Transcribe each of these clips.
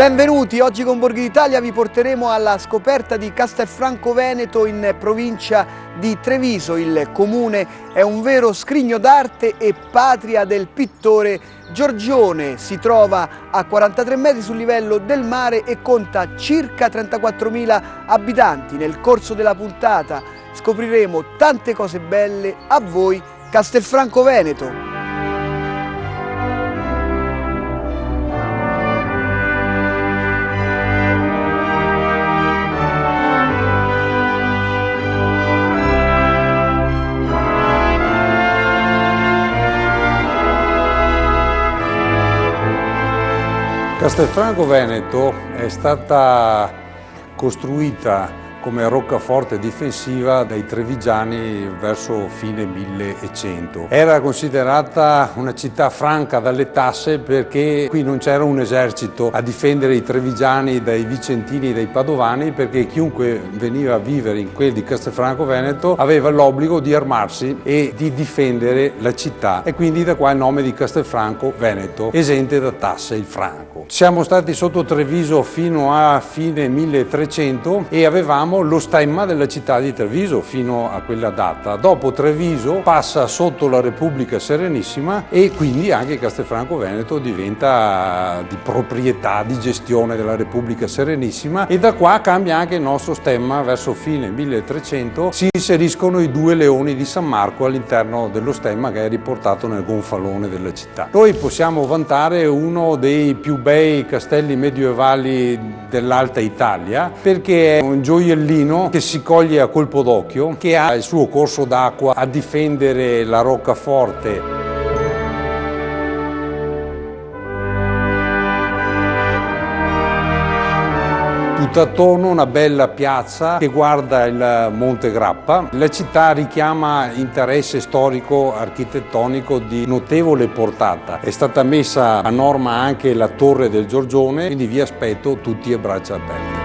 Benvenuti, oggi con Borghi d'Italia vi porteremo alla scoperta di Castelfranco Veneto in provincia di Treviso. Il comune è un vero scrigno d'arte e patria del pittore Giorgione. Si trova a 43 metri sul livello del mare e conta circa 34.000 abitanti. Nel corso della puntata scopriremo tante cose belle. A voi Castelfranco Veneto! Castelfranco Veneto è stata costruita come roccaforte difensiva dai trevigiani verso fine 1100. Era considerata una città franca dalle tasse perché qui non c'era un esercito a difendere i trevigiani dai vicentini e dai padovani, perché chiunque veniva a vivere in quel di Castelfranco Veneto aveva l'obbligo di armarsi e di difendere la città, e quindi da qua il nome di Castelfranco Veneto, esente da tasse il franco. Siamo stati sotto Treviso fino a fine 1300 e avevamo lo stemma della città di Treviso fino a quella data. Dopo Treviso passa sotto la Repubblica Serenissima e quindi anche Castelfranco Veneto diventa di proprietà, di gestione della Repubblica Serenissima, e da qua cambia anche il nostro stemma. Verso fine 1300 si inseriscono i due leoni di San Marco all'interno dello stemma, che è riportato nel gonfalone della città. Noi possiamo vantare uno dei più bei castelli medievali dell'Alta Italia, perché è un gioiellino che si coglie a colpo d'occhio, che ha il suo corso d'acqua a difendere la roccaforte. Tutt'attorno una bella piazza che guarda il Monte Grappa. La città richiama interesse storico architettonico di notevole portata. È stata messa a norma anche la Torre del Giorgione, quindi vi aspetto tutti a braccia aperte.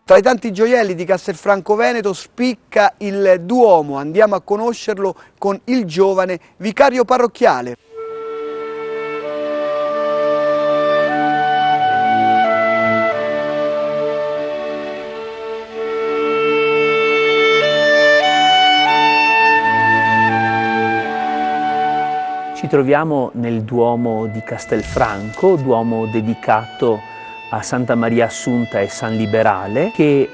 Tra i tanti gioielli di Castelfranco Veneto spicca il Duomo. Andiamo a conoscerlo con il giovane vicario parrocchiale. Ci troviamo nel Duomo di Castelfranco, duomo dedicato a Santa Maria Assunta e San Liberale, che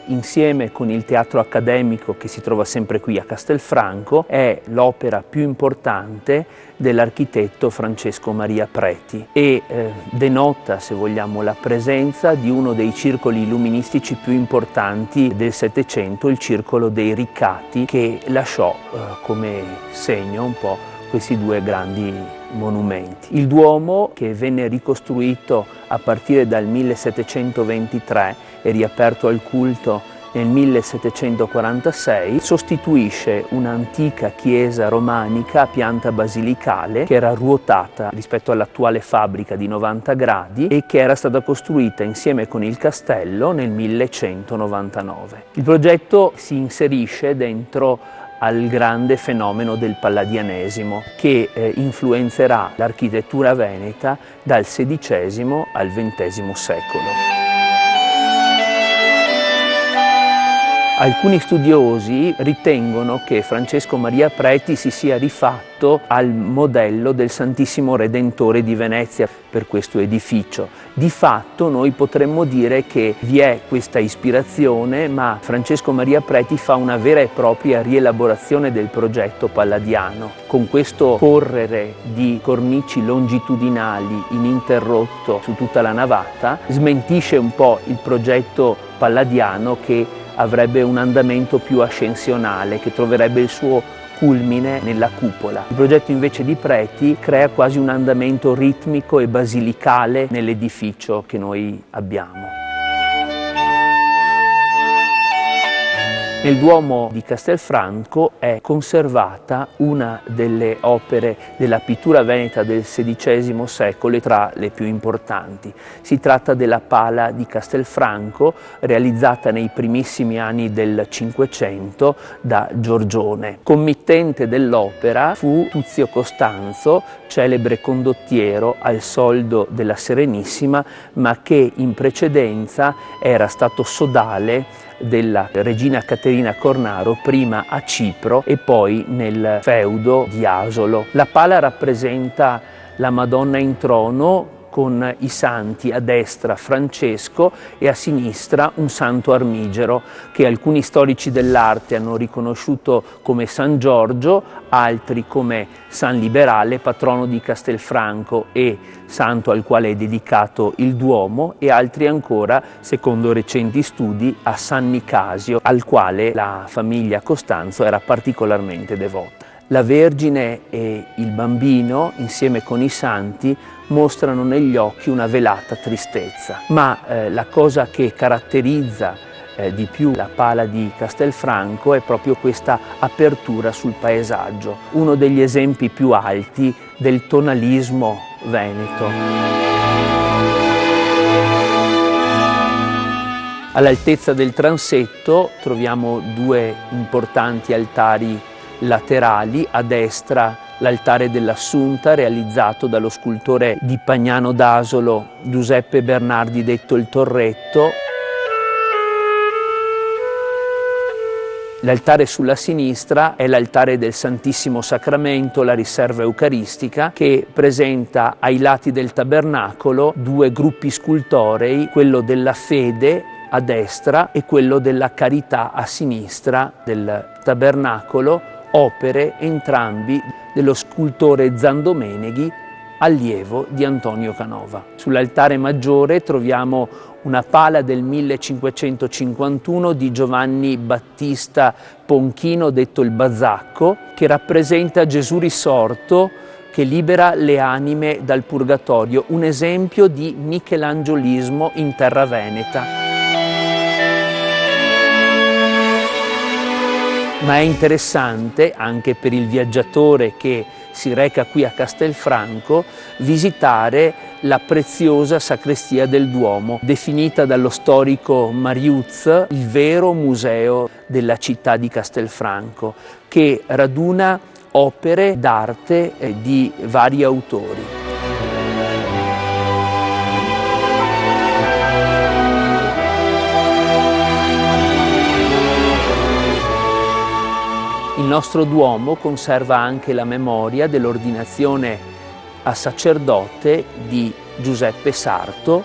insieme con il teatro accademico che si trova sempre qui a Castelfranco è l'opera più importante dell'architetto Francesco Maria Preti e denota, se vogliamo, la presenza di uno dei circoli illuministici più importanti del Settecento, il circolo dei Riccati, che lasciò come segno un po' questi due grandi monumenti. Il Duomo, che venne ricostruito a partire dal 1723 e riaperto al culto nel 1746, sostituisce un'antica chiesa romanica a pianta basilicale che era ruotata rispetto all'attuale fabbrica di 90 gradi e che era stata costruita insieme con il castello nel 1199. Il progetto si inserisce dentro al grande fenomeno del palladianesimo che influenzerà l'architettura veneta dal XVI al XX secolo. Alcuni studiosi ritengono che Francesco Maria Preti si sia rifatto al modello del Santissimo Redentore di Venezia per questo edificio. Di fatto noi potremmo dire che vi è questa ispirazione, ma Francesco Maria Preti fa una vera e propria rielaborazione del progetto palladiano. Con questo correre di cornici longitudinali ininterrotto su tutta la navata, smentisce un po' il progetto palladiano, che avrebbe un andamento più ascensionale, che troverebbe il suo culmine nella cupola. Il progetto invece di Preti crea quasi un andamento ritmico e basilicale nell'edificio che noi abbiamo. Nel Duomo di Castelfranco è conservata una delle opere della pittura veneta del XVI secolo e tra le più importanti. Si tratta della Pala di Castelfranco, realizzata nei primissimi anni del Cinquecento da Giorgione. Committente dell'opera fu Tuzio Costanzo, celebre condottiero al soldo della Serenissima, ma che in precedenza era stato sodale della regina Caterina Cornaro, prima a Cipro e poi nel feudo di Asolo. La pala rappresenta la Madonna in trono con i santi a destra Francesco e a sinistra un santo armigero che alcuni storici dell'arte hanno riconosciuto come San Giorgio, altri come San Liberale, patrono di Castelfranco e santo al quale è dedicato il Duomo, e altri ancora, secondo recenti studi, a San Nicasio, al quale la famiglia Costanzo era particolarmente devota. La Vergine e il Bambino, insieme con i santi, mostrano negli occhi una velata tristezza. Ma la cosa che caratterizza di più la Pala di Castelfranco è proprio questa apertura sul paesaggio, uno degli esempi più alti del tonalismo veneto. All'altezza del transetto troviamo due importanti altari laterali. A destra l'altare dell'Assunta, realizzato dallo scultore di Pagnano d'Asolo Giuseppe Bernardi detto il Torretto. L'altare sulla sinistra è l'altare del Santissimo Sacramento, la riserva eucaristica, che presenta ai lati del tabernacolo due gruppi scultorei, quello della fede a destra e quello della carità a sinistra del tabernacolo, opere entrambi dello scultore Zandomeneghi, allievo di Antonio Canova. Sull'altare maggiore troviamo una pala del 1551 di Giovanni Battista Ponchino, detto il Bazzacco, che rappresenta Gesù risorto che libera le anime dal purgatorio, un esempio di michelangelismo in terra veneta. Ma è interessante anche per il viaggiatore che si reca qui a Castelfranco visitare la preziosa sacrestia del Duomo, definita dallo storico Mariuz il vero museo della città di Castelfranco, che raduna opere d'arte di vari autori. Il nostro Duomo conserva anche la memoria dell'ordinazione a sacerdote di Giuseppe Sarto,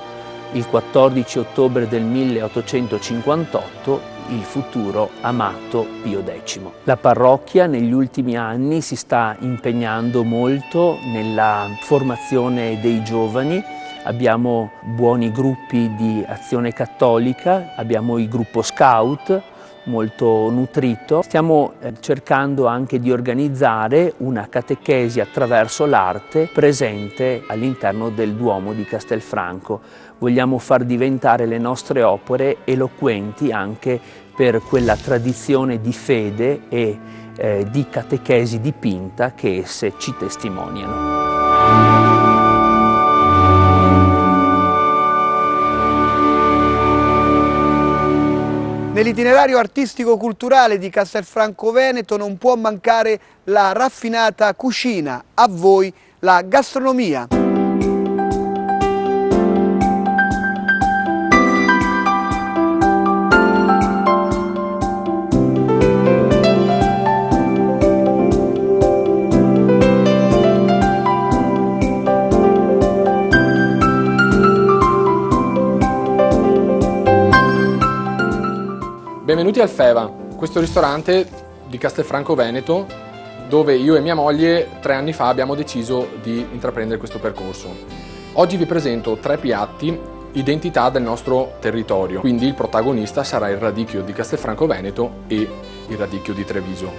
il 14 ottobre del 1858, il futuro amato Pio X. La parrocchia negli ultimi anni si sta impegnando molto nella formazione dei giovani. Abbiamo buoni gruppi di azione cattolica, abbiamo il gruppo scout, molto nutrito. Stiamo cercando anche di organizzare una catechesi attraverso l'arte presente all'interno del Duomo di Castelfranco. Vogliamo far diventare le nostre opere eloquenti anche per quella tradizione di fede e di catechesi dipinta che esse ci testimoniano. Nell'itinerario artistico-culturale di Castelfranco Veneto non può mancare la raffinata cucina, a voi la gastronomia. Benvenuti al Feva, questo ristorante di Castelfranco Veneto dove io e mia moglie 3 anni fa abbiamo deciso di intraprendere questo percorso. Oggi vi presento 3 piatti identità del nostro territorio, quindi il protagonista sarà il radicchio di Castelfranco Veneto e il radicchio di Treviso.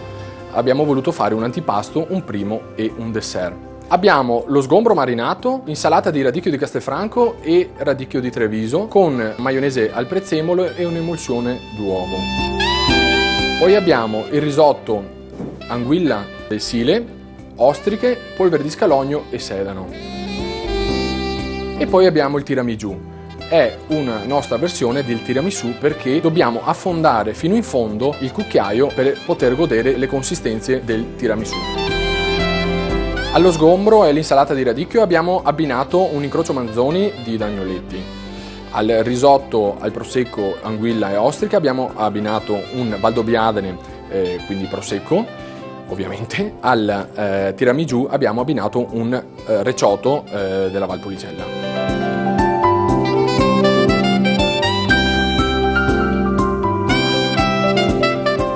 Abbiamo voluto fare un antipasto, un primo e un dessert. Abbiamo lo sgombro marinato, insalata di radicchio di Castelfranco e radicchio di Treviso con maionese al prezzemolo e un'emulsione d'uovo. Poi abbiamo il risotto anguilla del Sile, ostriche, polvere di scalogno e sedano. E poi abbiamo il tiramisù. È una nostra versione del tiramisù perché dobbiamo affondare fino in fondo il cucchiaio per poter godere le consistenze del tiramisù. Allo sgombro e all'insalata di radicchio abbiamo abbinato un incrocio manzoni di Dagnoletti. Al risotto al prosecco anguilla e ostrica abbiamo abbinato un valdobbiadene, quindi prosecco, ovviamente. Al tiramisù abbiamo abbinato un recioto della Valpolicella.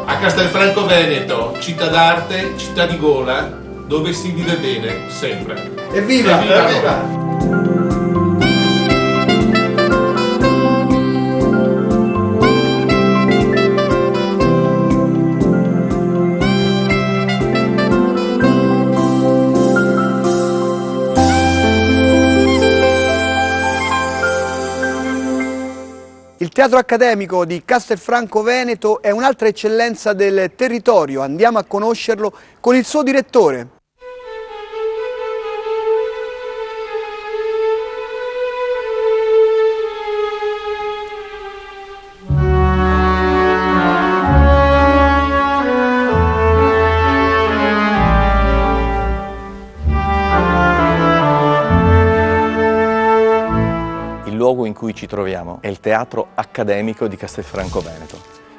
A Castelfranco Veneto, città d'arte, città di gola, dove si vive bene, sempre. Evviva! Evviva! Il Teatro Accademico di Castelfranco Veneto è un'altra eccellenza del territorio. Andiamo a conoscerlo con il suo direttore. Il luogo in cui ci troviamo è il Teatro Accademico di Castelfranco Veneto,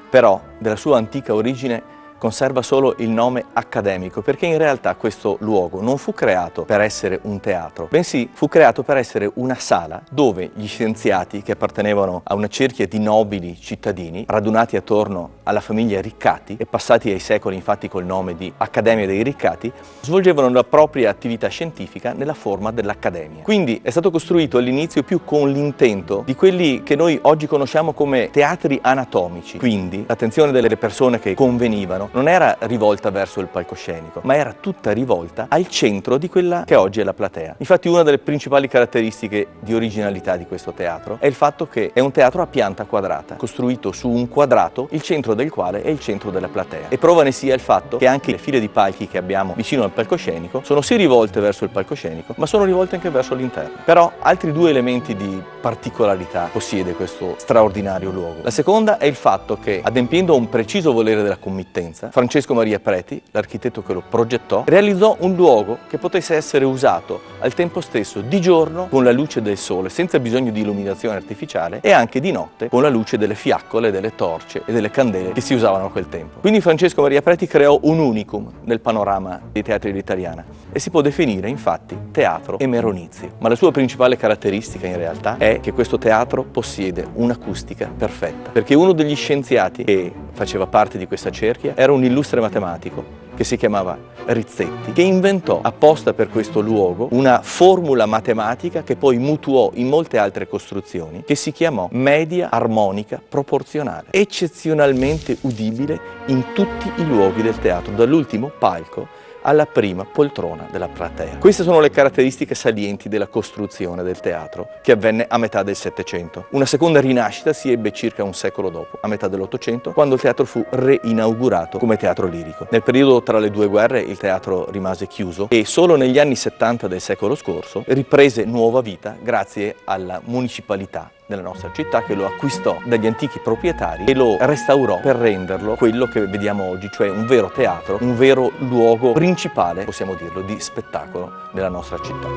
però della sua antica origine conserva solo il nome accademico, perché in realtà questo luogo non fu creato per essere un teatro, bensì fu creato per essere una sala dove gli scienziati, che appartenevano a una cerchia di nobili cittadini, radunati attorno alla famiglia Riccati e passati ai secoli infatti col nome di Accademia dei Riccati, svolgevano la propria attività scientifica nella forma dell'accademia. Quindi è stato costruito all'inizio più con l'intento di quelli che noi oggi conosciamo come teatri anatomici, quindi l'attenzione delle persone che convenivano non era rivolta verso il palcoscenico, ma era tutta rivolta al centro di quella che oggi è la platea. Infatti una delle principali caratteristiche di originalità di questo teatro è il fatto che è un teatro a pianta quadrata, costruito su un quadrato, il centro del quale è il centro della platea. E prova ne sia il fatto che anche le file di palchi che abbiamo vicino al palcoscenico sono sì rivolte verso il palcoscenico, ma sono rivolte anche verso l'interno. Però altri due elementi di particolarità possiede questo straordinario luogo. La seconda è il fatto che, adempiendo a un preciso volere della committenza, Francesco Maria Preti, l'architetto che lo progettò, realizzò un luogo che potesse essere usato al tempo stesso di giorno con la luce del sole, senza bisogno di illuminazione artificiale, e anche di notte con la luce delle fiaccole, delle torce e delle candele che si usavano a quel tempo. Quindi Francesco Maria Preti creò un unicum nel panorama dei teatri d'Italiana e si può definire infatti teatro emeronizio. Ma la sua principale caratteristica in realtà è che questo teatro possiede un'acustica perfetta, perché uno degli scienziati che faceva parte di questa cerchia era un illustre matematico che si chiamava Rizzetti, che inventò apposta per questo luogo una formula matematica che poi mutuò in molte altre costruzioni, che si chiamò media armonica proporzionale, eccezionalmente udibile in tutti i luoghi del teatro, dall'ultimo palco alla prima poltrona della platea. Queste sono le caratteristiche salienti della costruzione del teatro, che avvenne a metà del Settecento. Una seconda rinascita si ebbe circa un secolo dopo, a metà dell'Ottocento, quando il teatro fu reinaugurato come teatro lirico. Nel periodo tra le due guerre il teatro rimase chiuso e solo negli anni 70 del secolo scorso riprese nuova vita grazie alla municipalità della nostra città, che lo acquistò dagli antichi proprietari e lo restaurò per renderlo quello che vediamo oggi, cioè un vero teatro, un vero luogo principale, possiamo dirlo, di spettacolo nella nostra città.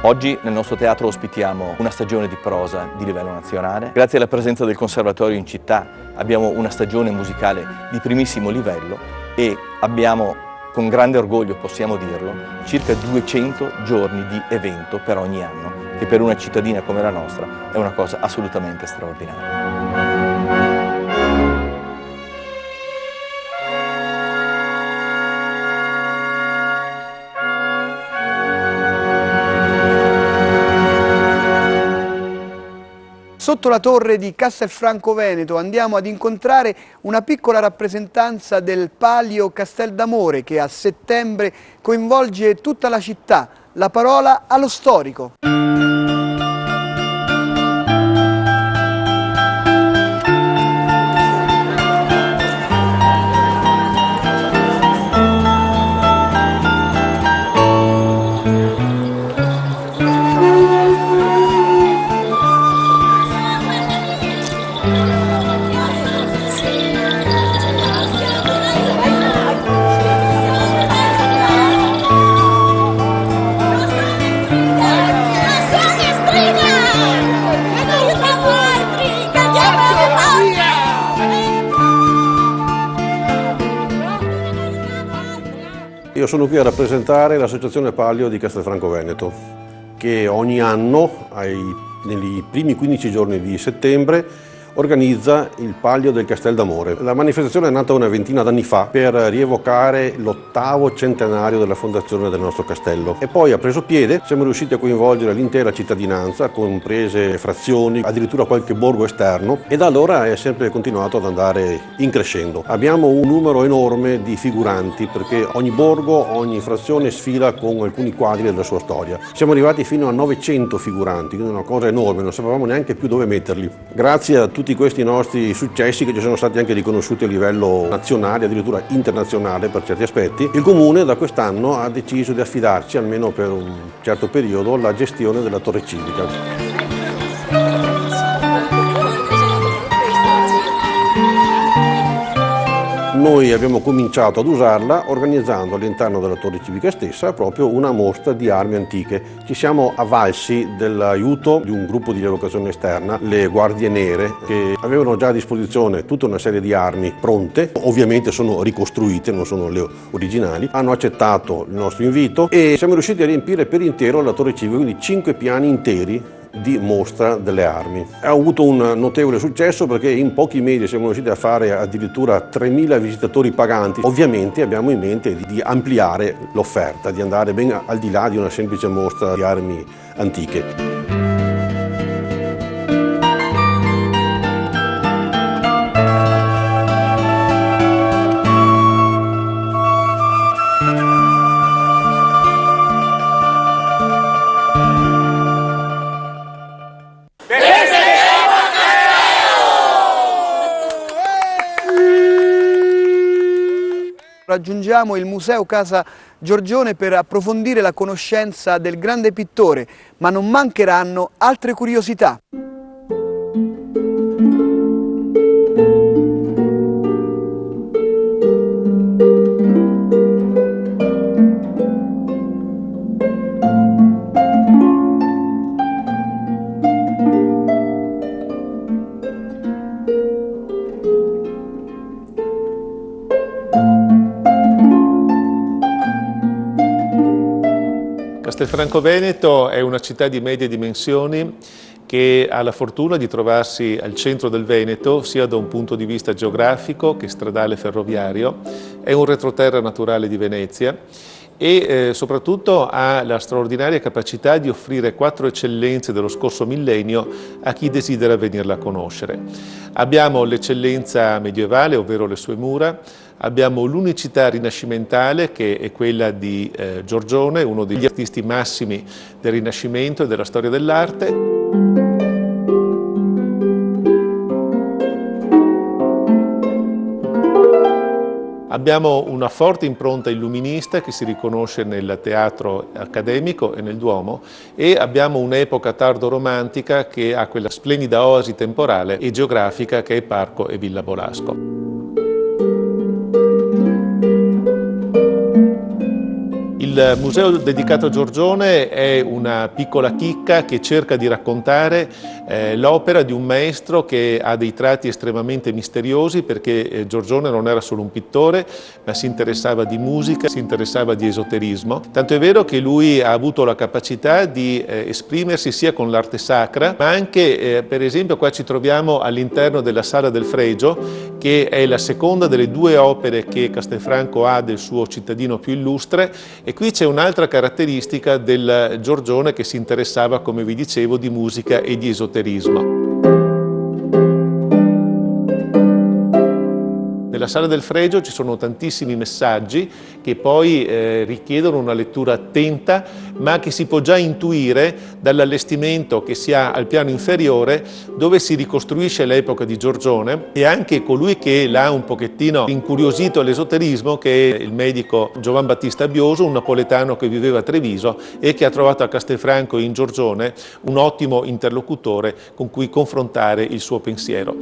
Oggi nel nostro teatro ospitiamo una stagione di prosa di livello nazionale. Grazie alla presenza del Conservatorio in città abbiamo una stagione musicale di primissimo livello e abbiamo, con grande orgoglio possiamo dirlo, circa 200 giorni di evento per ogni anno, che per una cittadina come la nostra è una cosa assolutamente straordinaria. Sotto la torre di Castelfranco Veneto andiamo ad incontrare una piccola rappresentanza del Palio Castel d'Amore che a settembre coinvolge tutta la città. La parola allo storico. Io sono qui a rappresentare l'Associazione Palio di Castelfranco Veneto, che ogni anno, nei primi 15 giorni di settembre, organizza il Palio del Castel d'Amore. La manifestazione è nata una ventina d'anni fa per rievocare l'8° centenario della fondazione del nostro castello e poi ha preso piede, siamo riusciti a coinvolgere l'intera cittadinanza, comprese frazioni, addirittura qualche borgo esterno, e da allora è sempre continuato ad andare in crescendo. Abbiamo un numero enorme di figuranti perché ogni borgo, ogni frazione sfila con alcuni quadri della sua storia. Siamo arrivati fino a 900 figuranti, quindi una cosa enorme, non sapevamo neanche più dove metterli. Grazie a tutti questi nostri successi, che ci sono stati anche riconosciuti a livello nazionale, addirittura internazionale per certi aspetti, il Comune da quest'anno ha deciso di affidarci, almeno per un certo periodo, la gestione della torre civica. Noi abbiamo cominciato ad usarla organizzando all'interno della torre civica stessa proprio una mostra di armi antiche. Ci siamo avvalsi dell'aiuto di un gruppo di rievocazione esterna, le Guardie Nere, che avevano già a disposizione tutta una serie di armi pronte, ovviamente sono ricostruite, non sono le originali, hanno accettato il nostro invito e siamo riusciti a riempire per intero la torre civica, quindi 5 piani interi di mostra delle armi. Ha avuto un notevole successo perché in pochi mesi siamo riusciti a fare addirittura 3.000 visitatori paganti. Ovviamente abbiamo in mente di ampliare l'offerta, di andare ben al di là di una semplice mostra di armi antiche. Raggiungiamo il Museo Casa Giorgione per approfondire la conoscenza del grande pittore, ma non mancheranno altre curiosità. Castelfranco Veneto è una città di medie dimensioni che ha la fortuna di trovarsi al centro del Veneto, sia da un punto di vista geografico che stradale ferroviario, è un retroterra naturale di Venezia e soprattutto ha la straordinaria capacità di offrire 4 eccellenze dello scorso millennio a chi desidera venirla a conoscere. Abbiamo l'eccellenza medievale, ovvero le sue mura, abbiamo l'unicità rinascimentale che è quella di Giorgione, uno degli artisti massimi del Rinascimento e della storia dell'arte. Abbiamo una forte impronta illuminista che si riconosce nel teatro accademico e nel Duomo e abbiamo un'epoca tardo-romantica che ha quella splendida oasi temporale e geografica che è Parco e Villa Bolasco. Il museo dedicato a Giorgione è una piccola chicca che cerca di raccontare l'opera di un maestro che ha dei tratti estremamente misteriosi perché Giorgione non era solo un pittore ma si interessava di musica, si interessava di esoterismo. Tanto è vero che lui ha avuto la capacità di esprimersi sia con l'arte sacra ma anche per esempio qua ci troviamo all'interno della Sala del Fregio che è la seconda delle 2 opere che Castelfranco ha del suo cittadino più illustre e qui c'è un'altra caratteristica del Giorgione che si interessava, come vi dicevo, di musica e di esoterismo. Nella Sala del Fregio ci sono tantissimi messaggi che poi richiedono una lettura attenta, ma che si può già intuire dall'allestimento che si ha al piano inferiore, dove si ricostruisce l'epoca di Giorgione e anche colui che l'ha un pochettino incuriosito all'esoterismo, che è il medico Giovan Battista Bioso, un napoletano che viveva a Treviso e che ha trovato a Castelfranco in Giorgione un ottimo interlocutore con cui confrontare il suo pensiero.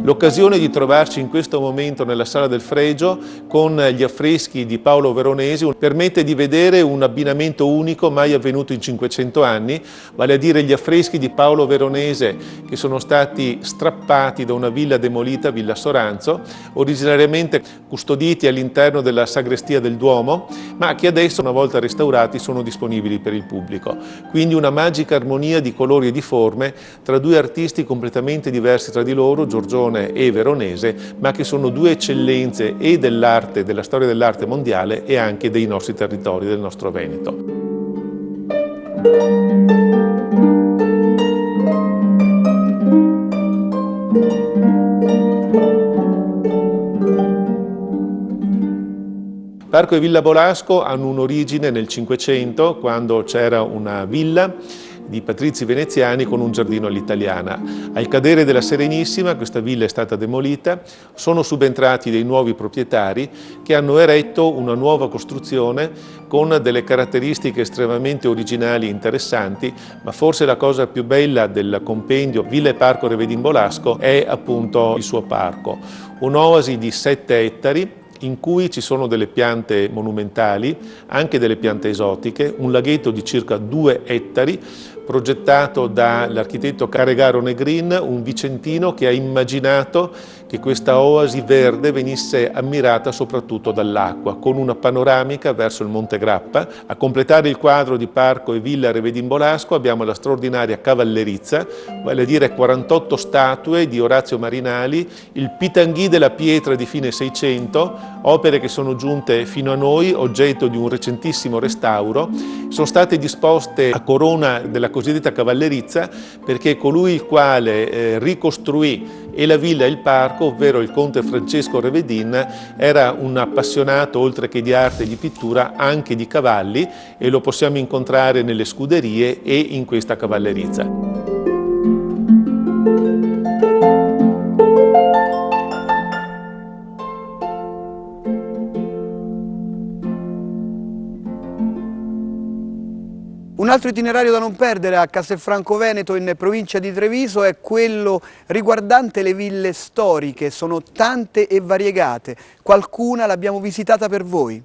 L'occasione di trovarci in questo momento nella Sala del Fregio con gli affreschi di Paolo Veronesi permette di vedere un abbinamento unico mai avvenuto in 500 anni, vale a dire gli affreschi di Paolo Veronese che sono stati strappati da una villa demolita, Villa Soranzo, originariamente custoditi all'interno della sagrestia del Duomo, ma che adesso, una volta restaurati, sono disponibili per il pubblico. Quindi una magica armonia di colori e di forme tra due artisti completamente diversi tra di loro, Giorgione e Veronese, ma che sono due eccellenze e dell'arte, della storia dell'arte mondiale e anche dei nostri territori, del nostro Veneto. Parco e Villa Bolasco hanno un'origine nel Cinquecento, quando c'era una villa di patrizi veneziani con un giardino all'italiana. Al cadere della Serenissima questa villa è stata demolita, sono subentrati dei nuovi proprietari che hanno eretto una nuova costruzione con delle caratteristiche estremamente originali e interessanti, ma forse la cosa più bella del compendio Villa e Parco Revedin Bolasco è appunto il suo parco. Un'oasi di 7 ettari, in cui ci sono delle piante monumentali, anche delle piante esotiche, un laghetto di circa 2 ettari, progettato dall'architetto Caregaro Negrin, un vicentino che ha immaginato che questa oasi verde venisse ammirata soprattutto dall'acqua, con una panoramica verso il Monte Grappa. A completare il quadro di Parco e Villa Revedin Bolasco abbiamo la straordinaria cavallerizza, vale a dire 48 statue di Orazio Marinali, il Pitanghi della pietra di fine 600, opere che sono giunte fino a noi, oggetto di un recentissimo restauro. Sono state disposte a corona della cosiddetta cavallerizza perché colui il quale ricostruì e la villa e il parco, ovvero il conte Francesco Revedin, era un appassionato oltre che di arte e di pittura anche di cavalli, e lo possiamo incontrare nelle scuderie e in questa cavallerizza. Un altro itinerario da non perdere a Castelfranco Veneto, in provincia di Treviso, è quello riguardante le ville storiche. Sono tante e variegate, qualcuna l'abbiamo visitata per voi.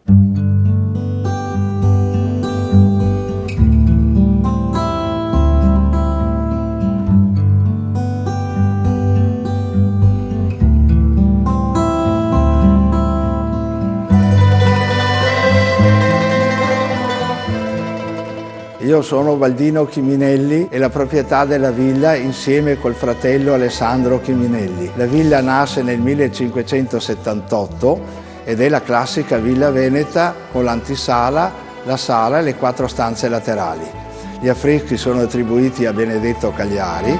Io sono Baldino Chiminelli e la proprietà della villa insieme col fratello Alessandro Chiminelli. La villa nasce nel 1578 ed è la classica villa veneta con l'antisala, la sala e le 4 stanze laterali. Gli affreschi sono attribuiti a Benedetto Cagliari.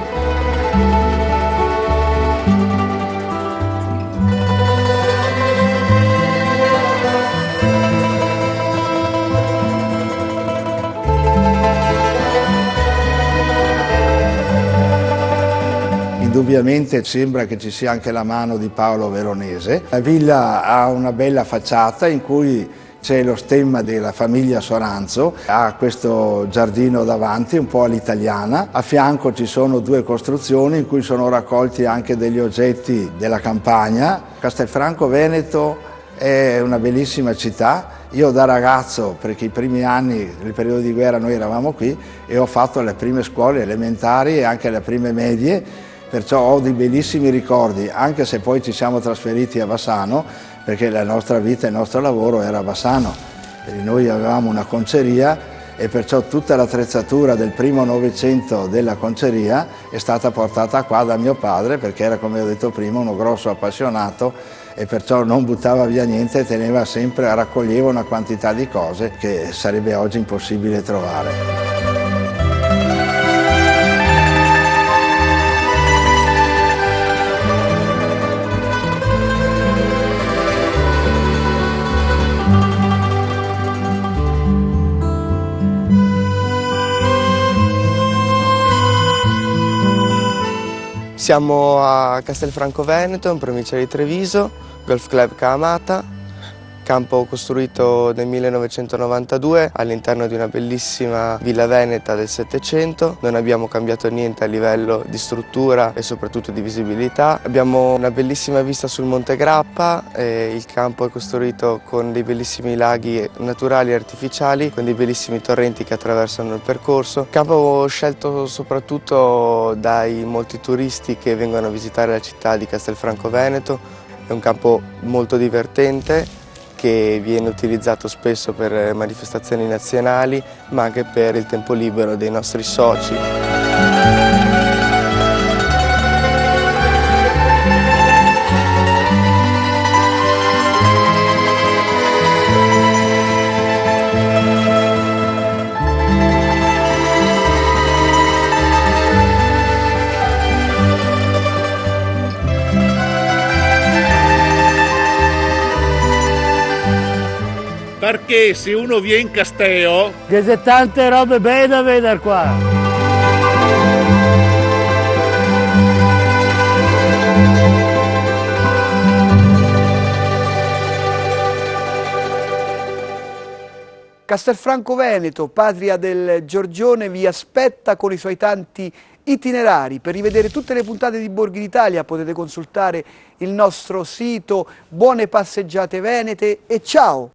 Indubbiamente sembra che ci sia anche la mano di Paolo Veronese. La villa ha una bella facciata in cui c'è lo stemma della famiglia Soranzo, ha questo giardino davanti un po' all'italiana, a fianco ci sono 2 costruzioni in cui sono raccolti anche degli oggetti della campagna. Castelfranco Veneto è una bellissima città. Io da ragazzo, perché i primi anni, nel periodo di guerra, noi eravamo qui e ho fatto le prime scuole elementari e anche le prime medie, perciò ho dei bellissimi ricordi, anche se poi ci siamo trasferiti a Bassano, perché la nostra vita e il nostro lavoro era a Bassano. E noi avevamo una conceria e perciò tutta l'attrezzatura del primo Novecento della conceria è stata portata qua da mio padre, perché era, come ho detto prima, uno grosso appassionato e perciò non buttava via niente, teneva sempre, raccoglieva una quantità di cose che sarebbe oggi impossibile trovare. Siamo a Castelfranco Veneto, in provincia di Treviso, Golf Club Caamata, campo costruito nel 1992 all'interno di una bellissima villa veneta del Settecento. Non abbiamo cambiato niente a livello di struttura e soprattutto di visibilità. Abbiamo una bellissima vista sul Monte Grappa, il campo è costruito con dei bellissimi laghi naturali e artificiali, con dei bellissimi torrenti che attraversano il percorso. Campo scelto soprattutto dai molti turisti che vengono a visitare la città di Castelfranco Veneto. È un campo molto divertente che viene utilizzato spesso per manifestazioni nazionali, ma anche per il tempo libero dei nostri soci. Perché se uno viene in Castello... Che c'è tante robe belle da vedere qua. Castelfranco Veneto, patria del Giorgione, vi aspetta con i suoi tanti itinerari. Per rivedere tutte le puntate di Borghi d'Italia potete consultare il nostro sito. Buone passeggiate venete e ciao!